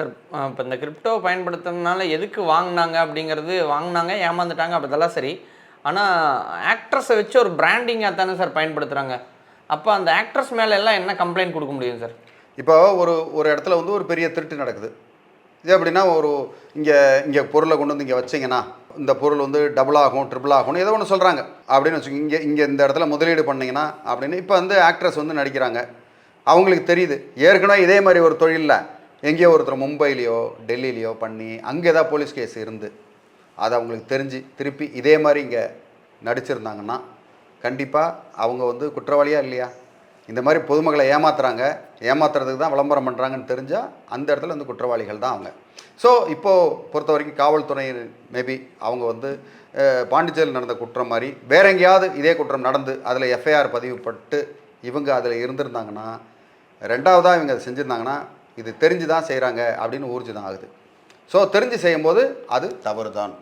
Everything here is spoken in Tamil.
சார் இப்போ இந்த கிரிப்டோ பயன்படுத்துறதுனால எதுக்கு வாங்கினாங்க அப்படிங்கிறது, வாங்கினாங்க ஏமாந்துட்டாங்க அதெல்லாம் சரி. ஆனால் ஆக்ட்ரஸை வச்சு ஒரு பிராண்டிங்காக தானே சார் பயன்படுத்துகிறாங்க. அப்போ அந்த ஆக்ட்ரஸ் மேலே எல்லாம் என்ன கம்ப்ளைண்ட் கொடுக்க முடியும் சார்? இப்போ ஒரு ஒரு இடத்துல வந்து ஒரு பெரிய திருட்டு நடக்குது. இது எப்படின்னா, இங்கே இங்கே பொருளை கொண்டு வந்து இங்கே வச்சிங்கன்னா இந்த பொருள் வந்து டபுள் ஆகும், ட்ரிபிள் ஆகும்னு ஏதோ ஒன்று சொல்கிறாங்க அப்படின்னு வச்சுக்கோங்க. இங்கே இந்த இடத்துல முதலீடு பண்ணிங்கன்னா அப்படின்னு இப்போ வந்து ஆக்ட்ரஸ் வந்து நடிக்கிறாங்க. அவங்களுக்கு தெரியுது ஏற்கனவே இதே மாதிரி ஒரு தொழிலில் எங்கேயோ ஒருத்தர் மும்பையிலையோ டெல்லியிலையோ பண்ணி அங்கே ஏதாவது போலீஸ் கேஸ் இருந்து அது அவங்களுக்கு தெரிஞ்சு திருப்பி இதே மாதிரி இங்கே நடிச்சிருந்தாங்கன்னா கண்டிப்பாக அவங்க வந்து குற்றவாளியாக இல்லையா? இந்த மாதிரி பொதுமக்களை ஏமாத்துறதுக்கு தான் விளம்பரம் பண்ணுறாங்கன்னு தெரிஞ்சால் அந்த இடத்துல வந்து குற்றவாளிகள் தான் அவங்க. ஸோ இப்போது பொறுத்த வரைக்கும் காவல்துறை மேபி அவங்க வந்து பாண்டிச்சேரியில் நடந்த குற்றம் மாதிரி வேற எங்கேயாவது இதே குற்றம் நடந்து அதில் எஃப்ஐஆர் பதிவுப்பட்டு இவங்க அதில் இருந்திருந்தாங்கன்னா, ரெண்டாவதாக இவங்க அதை செஞ்சுருந்தாங்கன்னா இது தெரிஞ்சு தான் செய்கிறாங்க அப்படின்னு ஊர்ஜிதம் ஆகுது. ஸோ தெரிஞ்சு செய்யும்போது அது தவறு தான்.